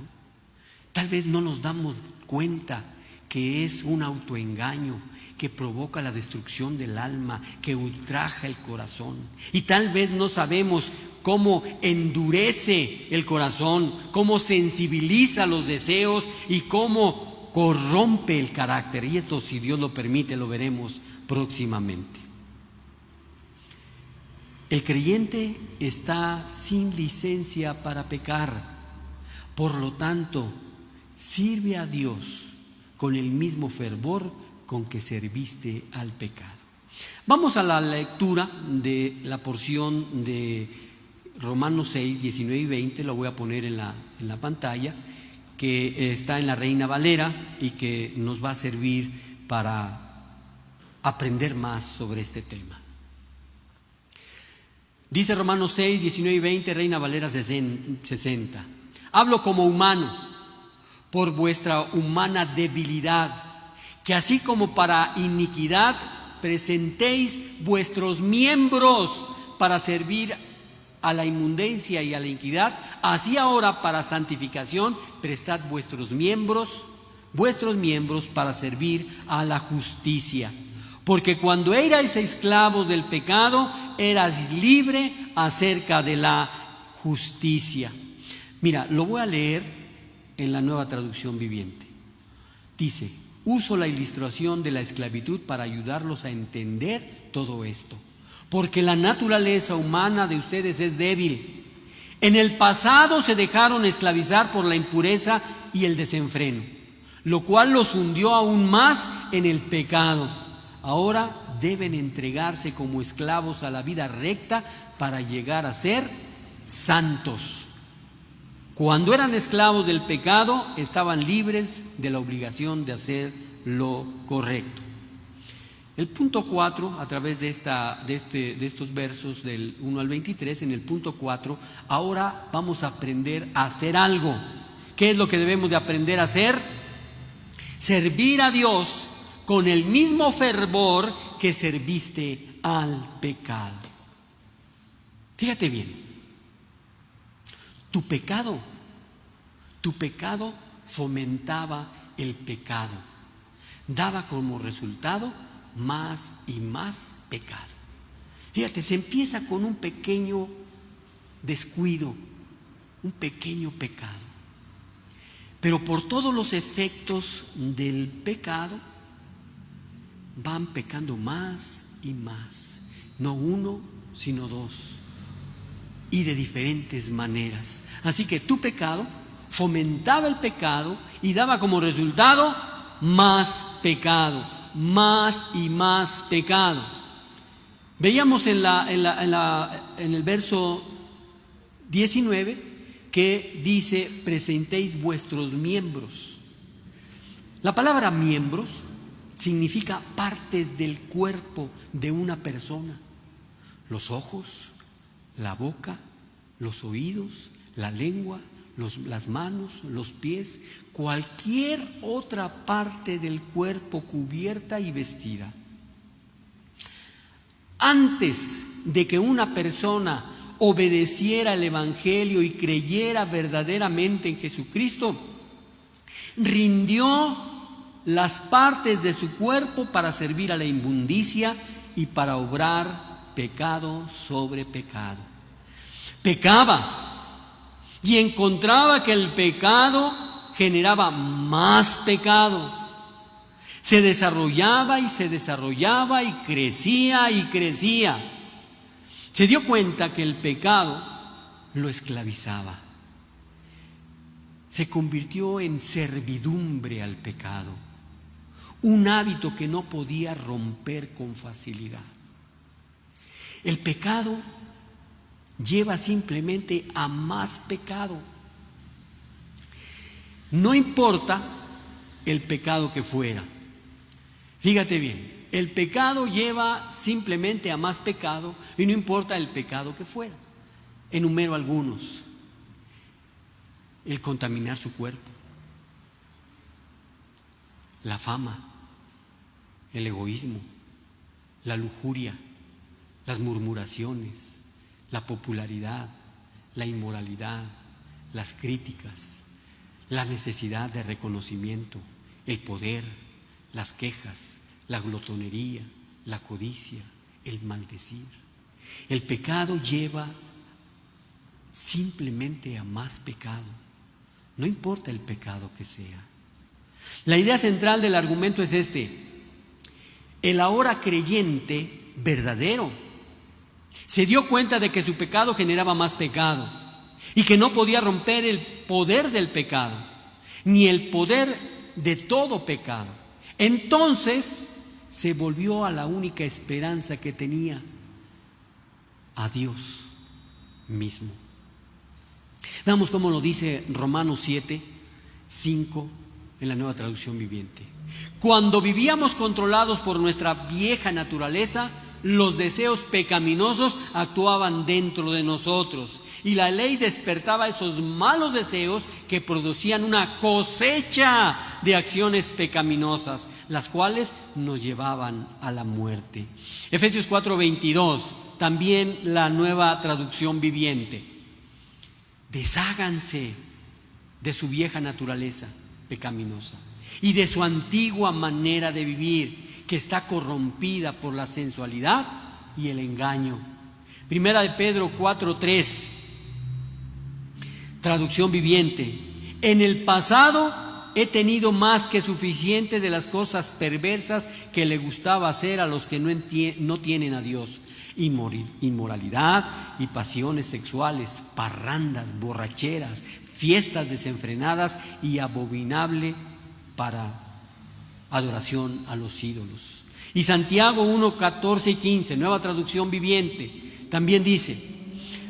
Tal vez no nos damos cuenta que es un autoengaño que provoca la destrucción del alma, que ultraja el corazón. Y tal vez no sabemos cómo endurece el corazón, cómo sensibiliza los deseos y cómo corrompe el carácter. Y esto, si Dios lo permite, lo veremos próximamente. El creyente está sin licencia para pecar. Por lo tanto, sirve a Dios con el mismo fervor con que serviste al pecado. Vamos a la lectura de la porción de Romanos 6, 19 y 20, lo voy a poner en la pantalla, que está en la Reina Valera y que nos va a servir para aprender más sobre este tema. Dice Romanos 6, 19 y 20, Reina Valera 60. Hablo como humano, por vuestra humana debilidad, que así como para iniquidad presentéis vuestros miembros para servir a la inmundicia y a la iniquidad, así ahora para santificación prestad vuestros miembros para servir a la justicia. Porque cuando erais esclavos del pecado, eras libre acerca de la justicia. Mira, lo voy a leer en la Nueva Traducción Viviente. Dice: uso la ilustración de la esclavitud para ayudarlos a entender todo esto. Porque la naturaleza humana de ustedes es débil. En el pasado se dejaron esclavizar por la impureza y el desenfreno, lo cual los hundió aún más en el pecado. Ahora deben entregarse como esclavos a la vida recta para llegar a ser santos. Cuando eran esclavos del pecado, estaban libres de la obligación de hacer lo correcto. El punto 4, a través de estos versos del 1 al 23, en el punto 4, ahora vamos a aprender a hacer algo. ¿Qué es lo que debemos de aprender a hacer? Servir a Dios con el mismo fervor que serviste al pecado. Fíjate bien, tu pecado fomentaba el pecado, daba como resultado más y más pecado. Fíjate, se empieza con un pequeño descuido, un pequeño pecado, pero por todos los efectos del pecado van pecando más y más, no uno, sino dos, y de diferentes maneras. Así que tu pecado fomentaba el pecado y daba como resultado más pecado, más y más pecado. Veíamos en el verso 19 que dice: presentéis vuestros miembros. La palabra miembros significa partes del cuerpo de una persona: los ojos, la boca, los oídos, la lengua, las manos, los pies, cualquier otra parte del cuerpo cubierta y vestida. Antes de que una persona obedeciera el Evangelio y creyera verdaderamente en Jesucristo, rindió las partes de su cuerpo para servir a la inmundicia y para obrar pecado sobre pecado. Pecaba y encontraba que el pecado generaba más pecado. Se desarrollaba y se desarrollaba y crecía y crecía. Se dio cuenta que el pecado lo esclavizaba. Se convirtió en servidumbre al pecado, un hábito que no podía romper con facilidad. El pecado lleva simplemente a más pecado. No importa el pecado que fuera. Fíjate bien, el pecado lleva simplemente a más pecado y no importa el pecado que fuera. Enumero algunos: el contaminar su cuerpo, la fama, el egoísmo, la lujuria, las murmuraciones, la popularidad, la inmoralidad, las críticas, la necesidad de reconocimiento, el poder, las quejas, la glotonería, la codicia, el maldecir. El pecado lleva simplemente a más pecado, no importa el pecado que sea. La idea central del argumento es este: el ahora creyente verdadero se dio cuenta de que su pecado generaba más pecado y que no podía romper el poder del pecado, ni el poder de todo pecado. Entonces se volvió a la única esperanza que tenía, a Dios mismo. Veamos cómo lo dice Romanos 7:5 en la Nueva Traducción Viviente. Cuando vivíamos controlados por nuestra vieja naturaleza, los deseos pecaminosos actuaban dentro de nosotros y la ley despertaba esos malos deseos que producían una cosecha de acciones pecaminosas, las cuales nos llevaban a la muerte. Efesios 4:22, también la Nueva Traducción Viviente. Desháganse de su vieja naturaleza pecaminosa y de su antigua manera de vivir, que está corrompida por la sensualidad y el engaño. Primera de Pedro 4:3, Traducción Viviente. En el pasado he tenido más que suficiente de las cosas perversas que le gustaba hacer a los que no tienen a Dios: inmoralidad y pasiones sexuales, parrandas, borracheras, fiestas desenfrenadas y abominable para adoración a los ídolos. Y Santiago 1:14 y 15, Nueva Traducción Viviente, también dice: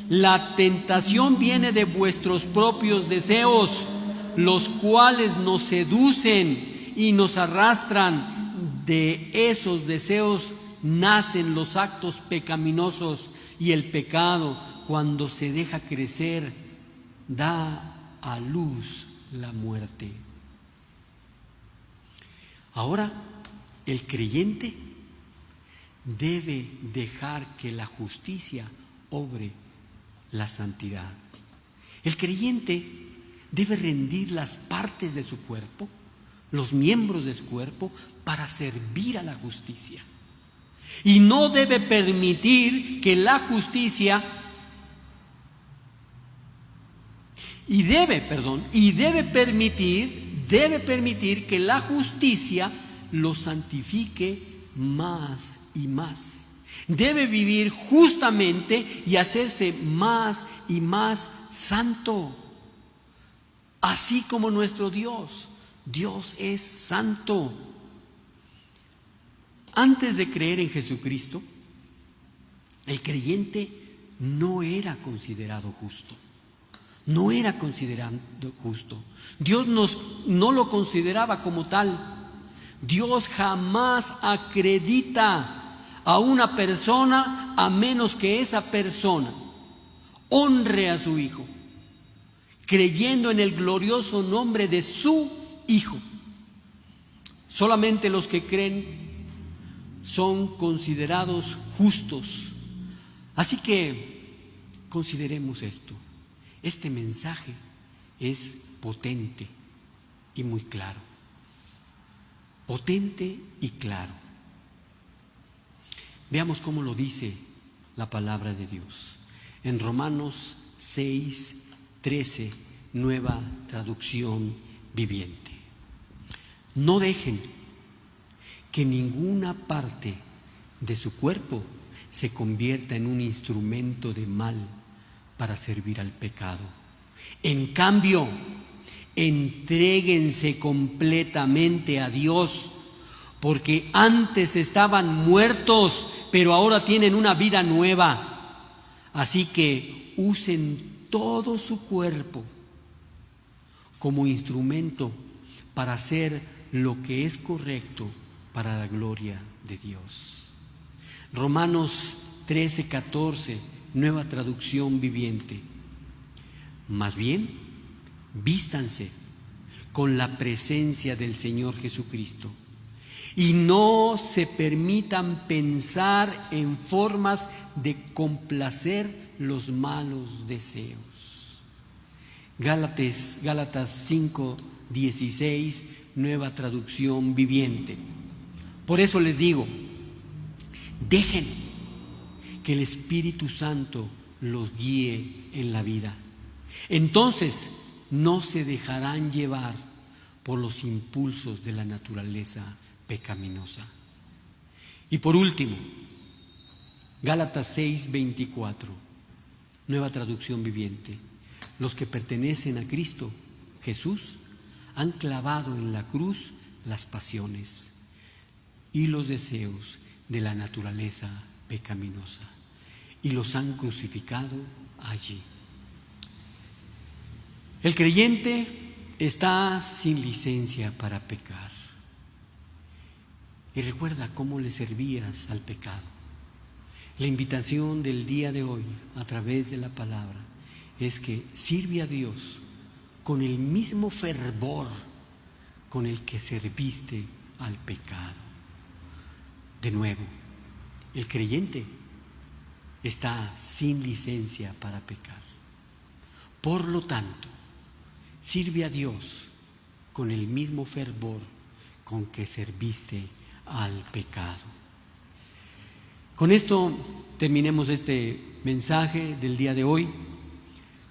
la tentación viene de vuestros propios deseos, los cuales nos seducen y nos arrastran. De esos deseos nacen los actos pecaminosos, y el pecado, cuando se deja crecer, da a luz la muerte. Ahora, el creyente debe dejar que la justicia obre la santidad. El creyente debe rendir las partes de su cuerpo, los miembros de su cuerpo, para servir a la justicia. Y no debe permitir que la justicia, debe permitir que la justicia lo santifique más y más. Debe vivir justamente y hacerse más y más santo. Así como nuestro Dios. Dios es santo. Antes de creer en Jesucristo, el creyente no era considerado justo. No era considerado justo. Dios no lo consideraba como tal. Dios jamás acredita a una persona a menos que esa persona honre a su Hijo, creyendo en el glorioso nombre de su Hijo. Solamente los que creen son considerados justos. Así que consideremos esto. Este mensaje es potente y muy claro. Potente y claro. Veamos cómo lo dice la palabra de Dios. En Romanos 6:13, Nueva Traducción Viviente. No dejen que ninguna parte de su cuerpo se convierta en un instrumento de mal para servir al pecado. En cambio, entréguense completamente a Dios, porque antes estaban muertos, pero ahora tienen una vida nueva. Así que usen todo su cuerpo como instrumento para hacer lo que es correcto para la gloria de Dios. Romanos 13:14, Nueva Traducción Viviente. Más bien, vístanse con la presencia del Señor Jesucristo y no se permitan pensar en formas de complacer los malos deseos. Gálatas 5:16, Nueva Traducción Viviente. Por eso les digo, dejen que el Espíritu Santo los guíe en la vida. Entonces no se dejarán llevar por los impulsos de la naturaleza pecaminosa. Y por último, Gálatas 6:24, Nueva Traducción Viviente. Los que pertenecen a Cristo Jesús han clavado en la cruz las pasiones y los deseos de la naturaleza pecaminosa y los han crucificado allí. El creyente está sin licencia para pecar. Y recuerda cómo le servías al pecado. La invitación del día de hoy a través de la palabra es que sirve a Dios con el mismo fervor con el que serviste al pecado. De nuevo, el creyente está sin licencia para pecar. Por lo tanto, sirve a Dios con el mismo fervor con que serviste al pecado. Con esto terminemos este mensaje del día de hoy.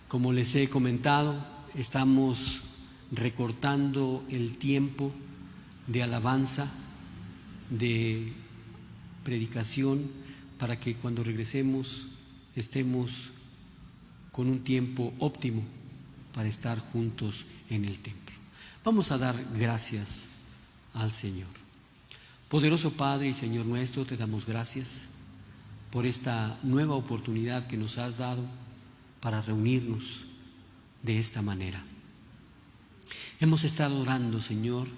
Como les he comentado, estamos recortando el tiempo de alabanza, de predicación, para que cuando regresemos estemos con un tiempo óptimo para estar juntos en el templo. Vamos a dar gracias al Señor. Poderoso Padre y Señor nuestro, te damos gracias por esta nueva oportunidad que nos has dado para reunirnos de esta manera. Hemos estado orando, Señor,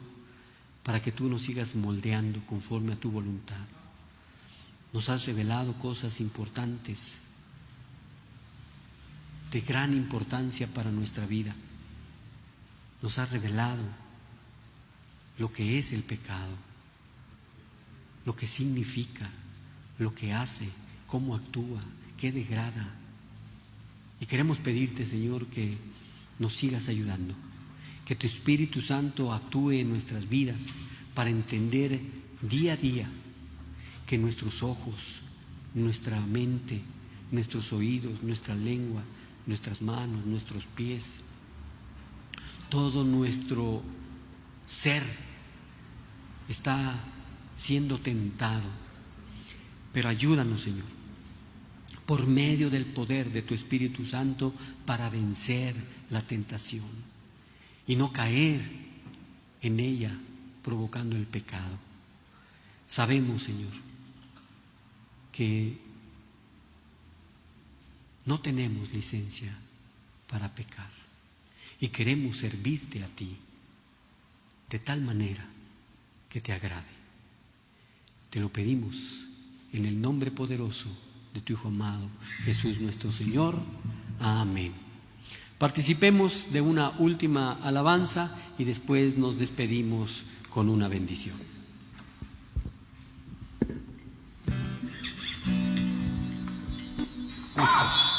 para que tú nos sigas moldeando conforme a tu voluntad. Nos has revelado cosas importantes, de gran importancia para nuestra vida. Nos has revelado lo que es el pecado, lo que significa, lo que hace, cómo actúa, qué degrada. Y queremos pedirte, Señor, que nos sigas ayudando, que tu Espíritu Santo actúe en nuestras vidas para entender día a día que nuestros ojos, nuestra mente, nuestros oídos, nuestra lengua, nuestras manos, nuestros pies, todo nuestro ser está siendo tentado. Pero ayúdanos, Señor, por medio del poder de tu Espíritu Santo, para vencer la tentación y no caer en ella provocando el pecado. Sabemos, Señor, que no tenemos licencia para pecar y queremos servirte a ti de tal manera que te agrade. Te lo pedimos en el nombre poderoso de tu Hijo amado, Jesús nuestro Señor. Amén. Participemos de una última alabanza y después nos despedimos con una bendición. ¿Listos?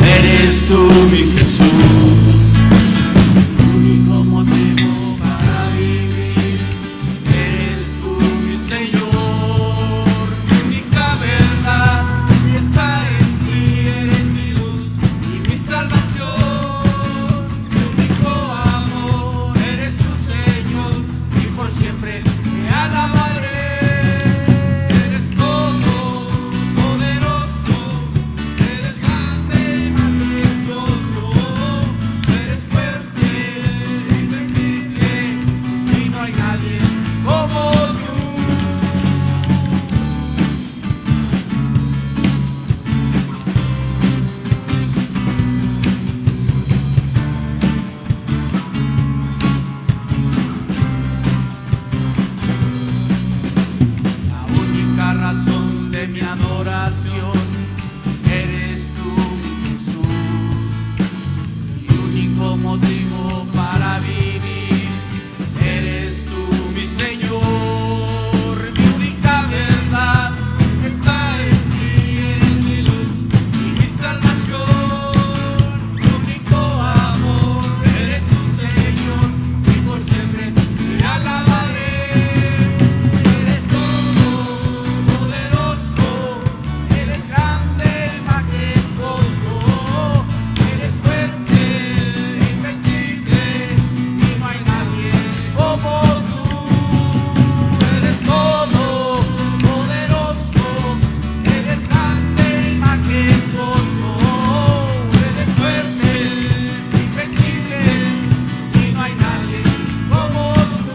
Eres tú, mi Jesús, único motivo para vivir. Eres tú, mi Señor, mi única verdad está en ti. Eres mi luz y mi salvación, mi único amor. Eres tu Señor y por siempre te alabaré. Eres todo poderoso, eres grande, majestuoso, eres fuerte, invencible, y no hay nadie como tú. La única razón de mi adoración eres tú, mi Jesús, mi único motivo para vivir. Eres tú, mi Señor, mi única verdad está en ti. Eres mi luz y mi salvación, mi único amor. Eres tu Señor y por siempre te alabaré. Eres todo poderoso, eres grande, majestuoso, eres fuerte, invencible, y no hay nadie como tú. Eres todo poderoso, eres grande y majestuoso, eres fuerte, invencible, y no hay nadie como tú.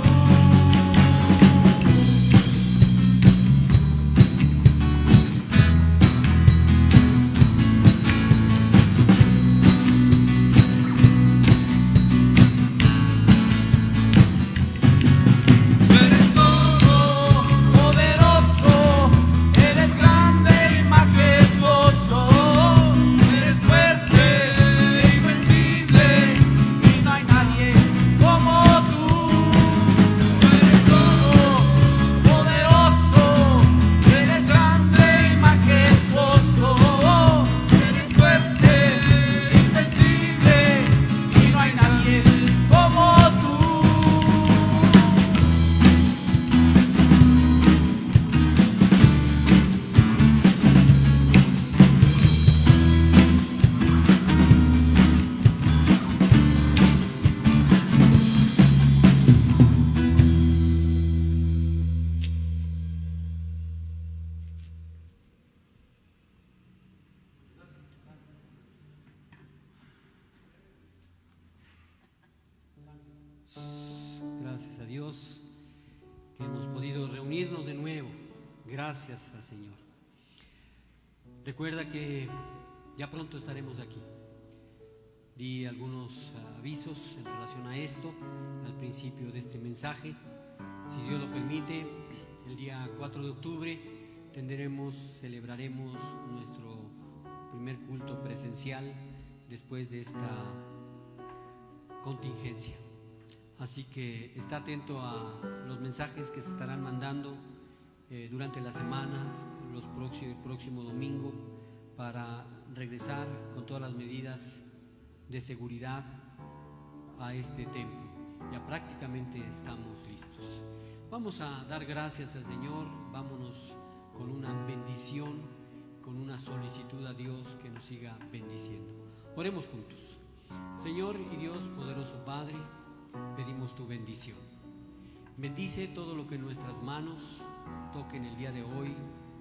Eres todo poderoso, eres grande y majestuoso, eres fuerte, invencible, y no hay nadie como tú. Eres todo poderoso, eres grande y majestuoso, eres fuerte, invencible, y no hay nadie como tú. Gracias a Dios que hemos podido reunirnos de nuevo. Gracias al Señor. Recuerda que ya pronto estaremos aquí. Di algunos avisos en relación a esto al principio de este mensaje. Si Dios lo permite, el día 4 de octubre celebraremos nuestro primer culto presencial después de esta contingencia. Así que está atento a los mensajes que se estarán mandando durante la semana, el próximo domingo, para regresar con todas las medidas de seguridad a este templo. Ya prácticamente estamos listos. Vamos a dar gracias al Señor, vámonos con una bendición, con una solicitud a Dios que nos siga bendiciendo. Oremos juntos. Señor y Dios poderoso Padre, pedimos tu bendición. Bendice todo lo que nuestras manos toquen el día de hoy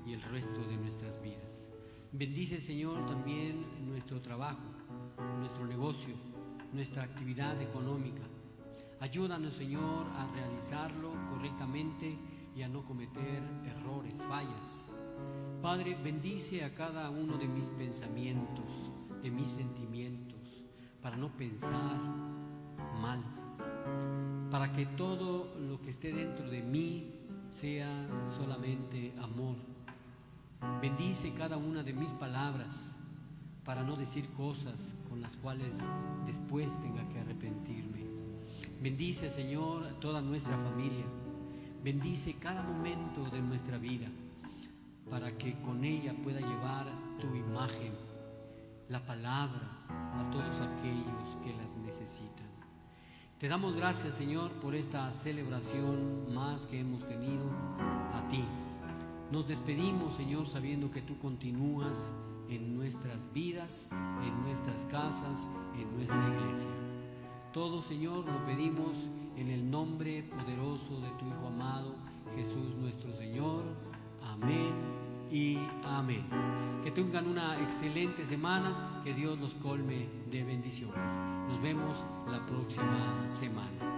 y el resto de nuestras vidas. Bendice, Señor, también nuestro trabajo, nuestro negocio, nuestra actividad económica. Ayúdanos, Señor, a realizarlo correctamente y a no cometer errores, fallas. Padre, bendice a cada uno de mis pensamientos, de mis sentimientos, para no pensar mal, para que todo lo que esté dentro de mí sea solamente amor. Bendice cada una de mis palabras para no decir cosas con las cuales después tenga que arrepentirme. Bendice, Señor, a toda nuestra familia. Bendice cada momento de nuestra vida para que con ella pueda llevar tu imagen, la palabra, a todos aquellos que las necesitan. Te damos gracias, Señor, por esta celebración más que hemos tenido a ti. Nos despedimos, Señor, sabiendo que tú continúas en nuestras vidas, en nuestras casas, en nuestra iglesia. Todo, Señor, lo pedimos en el nombre poderoso de tu Hijo amado, Jesús nuestro Señor. Amén y amén. Que tengan una excelente semana, que Dios los colme de bendiciones. Nos vemos la próxima semana.